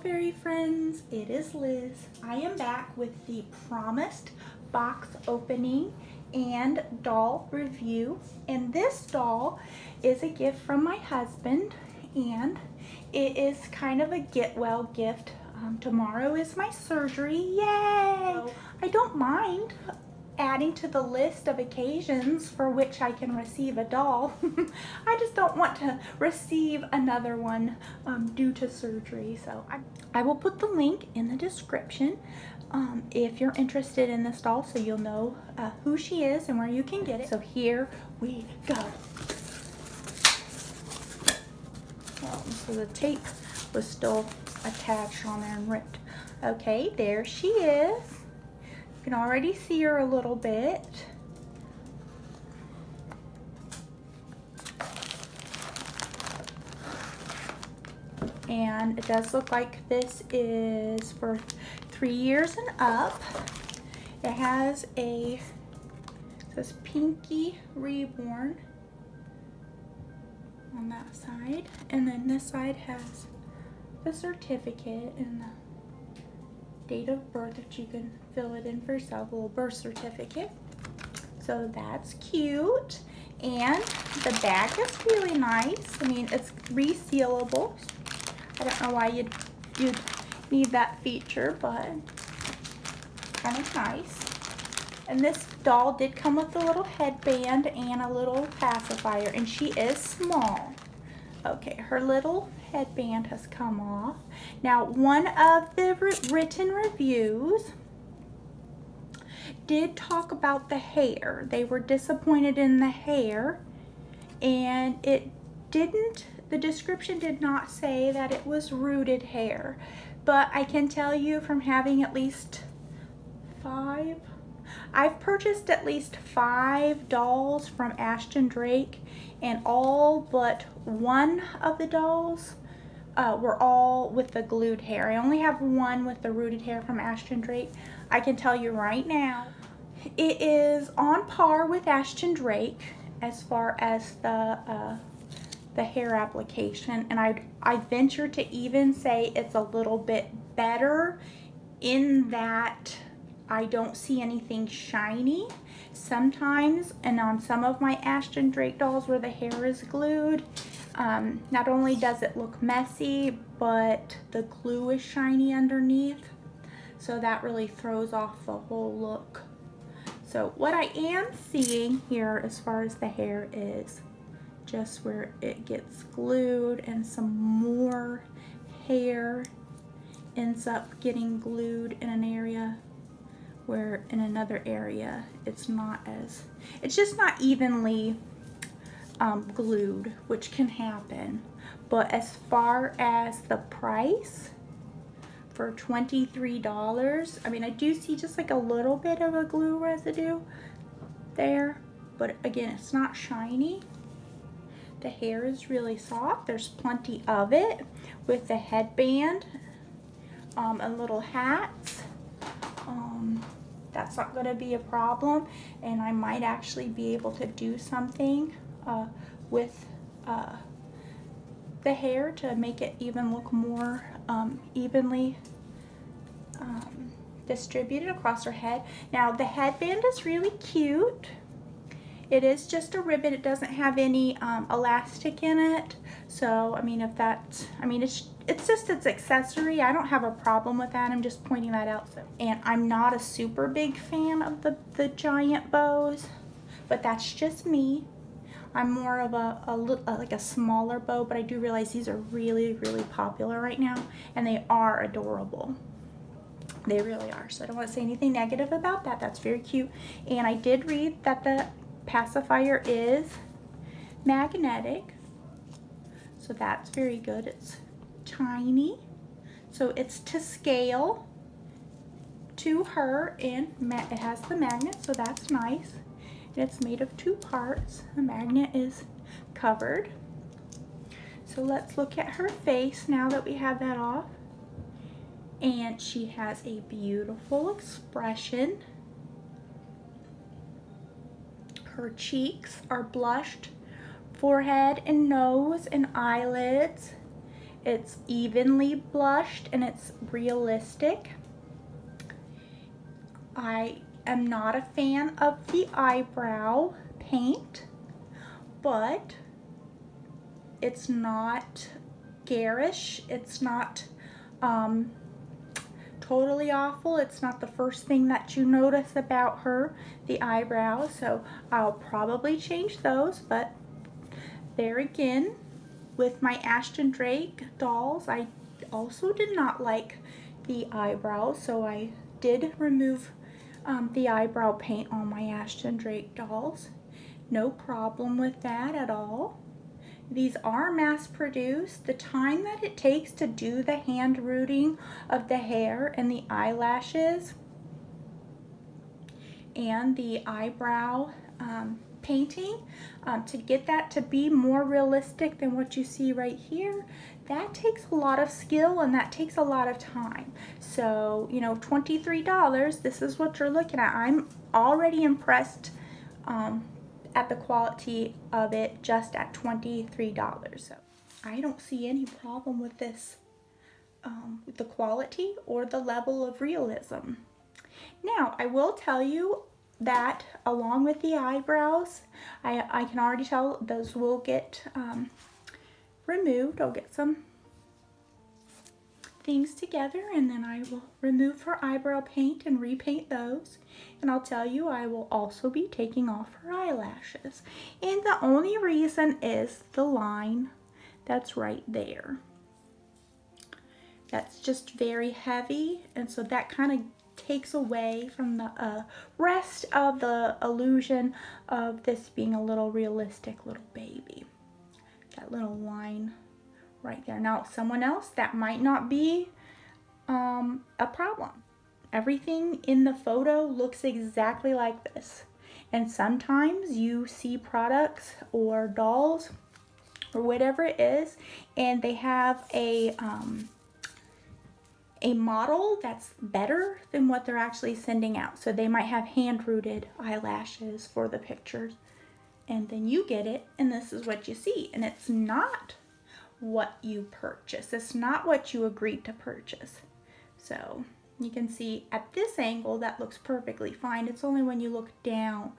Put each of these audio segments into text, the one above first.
fairy friends, it is Liz. I am back with the promised box opening and doll review, and this doll is a gift from my husband, and it is kind of a get well gift. Tomorrow is my surgery. Yay! I don't mind adding to the list of occasions for which I can receive a doll. I just don't want to receive another one due to surgery. So I will put the link in the description if you're interested in this doll, so you'll know who she is and where you can get it. So here we go. So the tape was still attached on there and ripped. Okay, there she is. You can already see her a little bit. And it does look like this is for 3 years and up. It has it says Pinky Reborn on that side. And then this side has the certificate and the date of birth if you can fill it in for yourself, a little birth certificate. So that's cute. And the bag is really nice. I mean, it's resealable. I don't know why you'd need that feature, but kind of nice. And this doll did come with a little headband and a little pacifier, and she is small. Okay, her little headband has come off. Now, one of the written reviews did talk about the hair. They were disappointed in the hair, and the description did not say that it was rooted hair. But I can tell you from having at least I've purchased at least 5 dolls from Ashton Drake, and all but one of the dolls were all with the glued hair. I only have one with the rooted hair from Ashton Drake. I can tell you right now, it is on par with Ashton Drake as far as the hair application, and I venture to even say it's a little bit better in that I don't see anything shiny. Sometimes, and on some of my Ashton Drake dolls where the hair is glued, not only does it look messy, but the glue is shiny underneath. So that really throws off the whole look. So what I am seeing here as far as the hair is just where it gets glued, and some more hair ends up getting glued in an area where in another area it's just not evenly glued, which can happen. But as far as the price for $23, I mean, I do see just like a little bit of a glue residue there, but again, it's not shiny. The hair is really soft. There's plenty of it with the headband and little hats. That's not going to be a problem, and I might actually be able to do something with the hair to make it even look more evenly distributed across her head. Now, the headband is really cute. It is just a ribbon. It doesn't have any elastic in it. So, I mean, it's just its accessory. I don't have a problem with that. I'm just pointing that out. So, and I'm not a super big fan of the giant bows, but that's just me. I'm more of like a smaller bow, but I do realize these are really, really popular right now, and they are adorable. They really are. So I don't want to say anything negative about that. That's very cute. And I did read that the pacifier is magnetic, so that's very good. It's tiny, so it's to scale to her, and it has the magnet, so that's nice. And it's made of 2 parts. The magnet is covered. So let's look at her face now that we have that off. And she has a beautiful expression. Her cheeks are blushed, forehead and nose and eyelids It's evenly blushed and it's realistic. I am not a fan of the eyebrow paint, but it's not garish. It's not totally awful. It's not the first thing that you notice about her, the eyebrows. So I'll probably change those, but there again, with my Ashton Drake dolls, I also did not like the eyebrows, so I did remove the eyebrow paint on my Ashton Drake dolls. No problem with that at all. These are mass produced. The time that it takes to do the hand rooting of the hair and the eyelashes and the eyebrow painting to get that to be more realistic than what you see right here, that takes a lot of skill and that takes a lot of time. So, you know, $23, this is what you're looking at. I'm already impressed at the quality of it just at $23. So I don't see any problem with this, with the quality or the level of realism. Now, I will tell you that along with the eyebrows, I can already tell those will get removed. I'll get some things together and then I will remove her eyebrow paint and repaint those. And I'll tell you, I will also be taking off her eyelashes. And the only reason is the line that's right there. That's just very heavy, and so that kind of takes away from the rest of the illusion of this being a little realistic little baby. That little line right there. Now, someone else, that might not be a problem. Everything in the photo looks exactly like this. And sometimes you see products or dolls or whatever it is, and they have a model that's better than what they're actually sending out. So they might have hand-rooted eyelashes for the pictures, and then you get it, and this is what you see. And it's not what you purchase. It's not what you agreed to purchase. So you can see at this angle that looks perfectly fine. It's only when you look down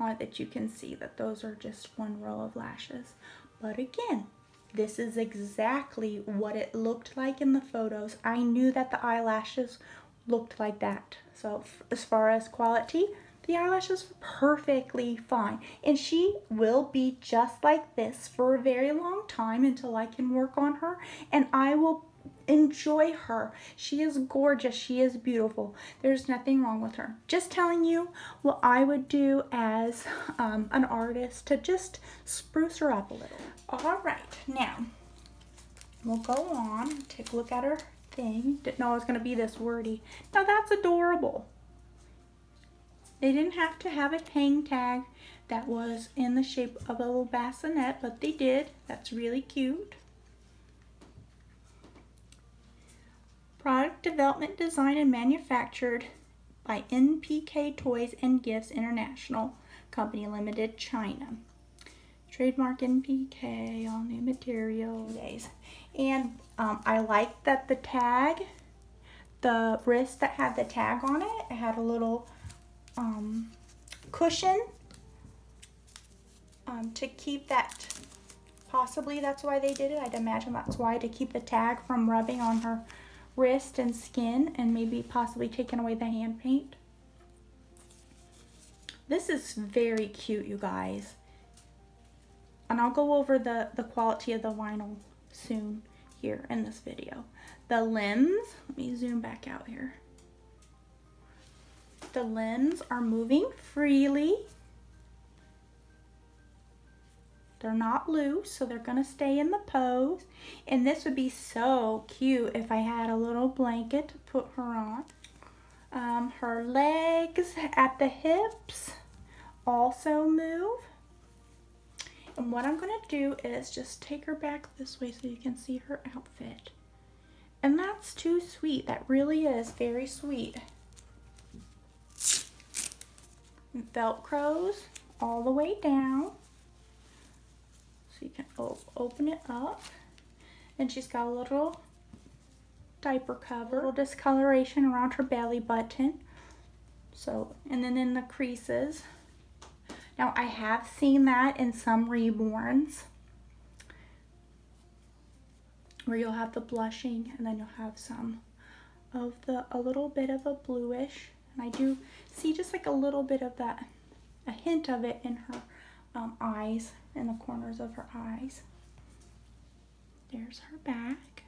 on it that you can see that those are just one row of lashes. But again, this is exactly what it looked like in the photos. I knew that the eyelashes looked like that. So as far as quality, the eyelashes were perfectly fine. And she will be just like this for a very long time until I can work on her. And I will enjoy her. She is gorgeous. She is beautiful. There's nothing wrong with her. Just telling you what I would do as an artist to just spruce her up a little. All right, now we'll go on, take a look at her thing. Didn't know it was going to be this wordy. Now that's adorable. They didn't have to have a hang tag that was in the shape of a little bassinet, but they did. That's really cute. Product development, design, and manufactured by NPK Toys and Gifts International Company Limited, China. Trademark NPK, all new materials. And I like that the tag, the wrist that had the tag on it, it had a little cushion to keep that. Possibly that's why they did it. I'd imagine that's why, to keep the tag from rubbing on her wrist and skin, and maybe possibly taking away the hand paint. This is very cute, you guys. And I'll go over the quality of the vinyl soon here in this video. The limbs, let me zoom back out here. The limbs are moving freely. They're not loose, so they're gonna stay in the pose. And this would be so cute if I had a little blanket to put her on. Her legs at the hips also move. And what I'm gonna do is just take her back this way so you can see her outfit. And that's too sweet. That really is very sweet. Velcros all the way down. So you can open it up. Then she's got a little diaper cover, a little discoloration around her belly button. So, and then in the creases. Now I have seen that in some reborns where you'll have the blushing and then you'll have some of a little bit of a bluish. And I do see just like a little bit of that, a hint of it in her eyes, in the corners of her eyes. There's her back.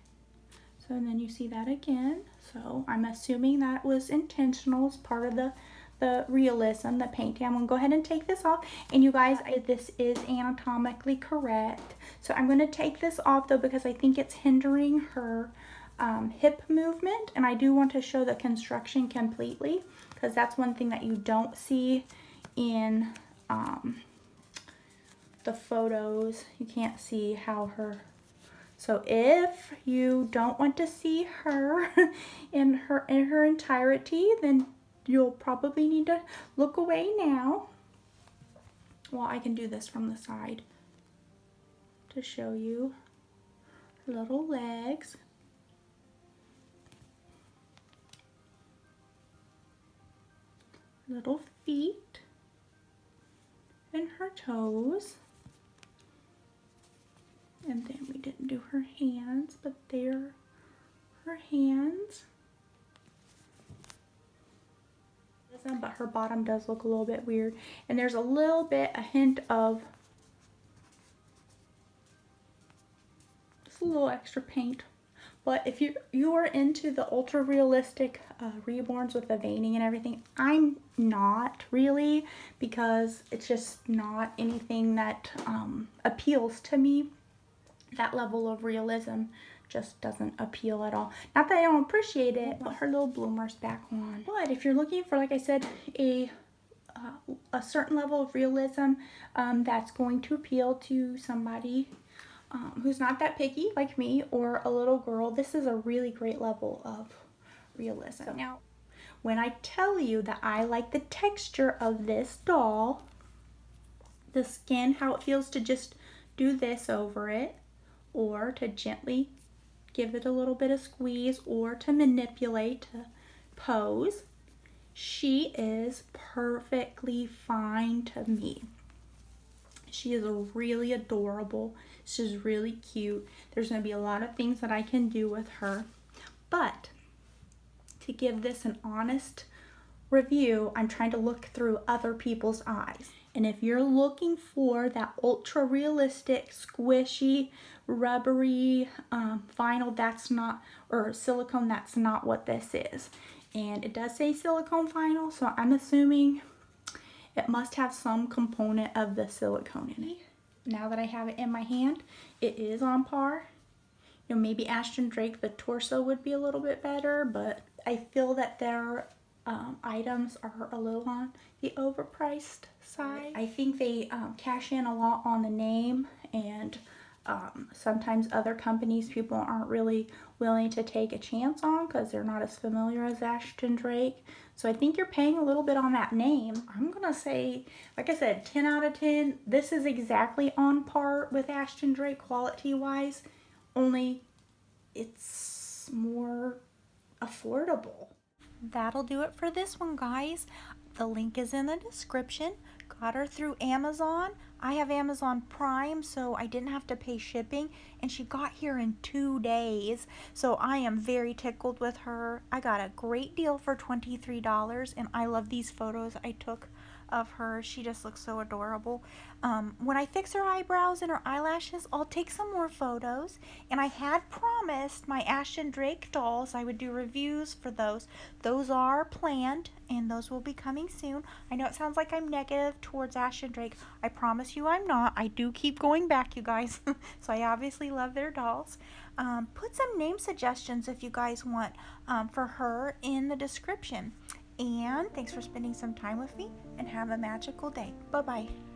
So, and then you see that again. So I'm assuming that was intentional as part of the realism, the painting. I'm going to go ahead and take this off. And you guys, this is anatomically correct. So I'm going to take this off though because I think it's hindering her hip movement. And I do want to show the construction completely because that's one thing that you don't see in the photos. You can't see how her... So if you don't want to see her in her entirety, then you'll probably need to look away now. Well, I can do this from the side to show you her little legs. Little feet and her toes. And then we didn't do her hands, but they're her hands. But her bottom does look a little bit weird. And there's a hint of just a little extra paint. But if you are into the ultra realistic reborns with the veining and everything, I'm not really, because it's just not anything that appeals to me. That level of realism just doesn't appeal at all. Not that I don't appreciate it, but her little bloomers back on. But if you're looking for, like I said, a certain level of realism that's going to appeal to somebody who's not that picky like me, or a little girl, this is a really great level of realism. So now, when I tell you that I like the texture of this doll, the skin, how it feels to just do this over it, or to gently give it a little bit of squeeze, or to manipulate, to pose, she is perfectly fine to me. She is really adorable. She's really cute. There's going to be a lot of things that I can do with her. But to give this an honest review, I'm trying to look through other people's eyes. And if you're looking for that ultra realistic, squishy, rubbery vinyl, that's not, or silicone, that's not what this is. And it does say silicone vinyl, so I'm assuming it must have some component of the silicone in it. Now that I have it in my hand, it is on par. You know, maybe Ashton Drake, the torso would be a little bit better, but I feel that their items are a little on the overpriced side. I think they cash in a lot on the name, and sometimes other companies people aren't really willing to take a chance on because they're not as familiar as Ashton Drake. So I think you're paying a little bit on that name. I'm gonna say, like I said, 10 out of 10. This is exactly on par with Ashton Drake quality wise, only it's more affordable. That'll do it for this one, guys. The link is in the description. Got her through Amazon. I have Amazon Prime, so I didn't have to pay shipping, and she got here in 2 days. So I am very tickled with her. I got a great deal for $23, and I love these photos I took of her. She just looks so adorable. When I fix her eyebrows and her eyelashes, I'll take some more photos, and I had promised my Ashton Drake dolls I would do reviews for those. Those are planned, and those will be coming soon. I know it sounds like I'm negative towards Ashton Drake. I promise you I'm not. I do keep going back, you guys. So I obviously love their dolls. Put some name suggestions if you guys want for her in the description. And thanks for spending some time with me, and have a magical day. Bye-bye.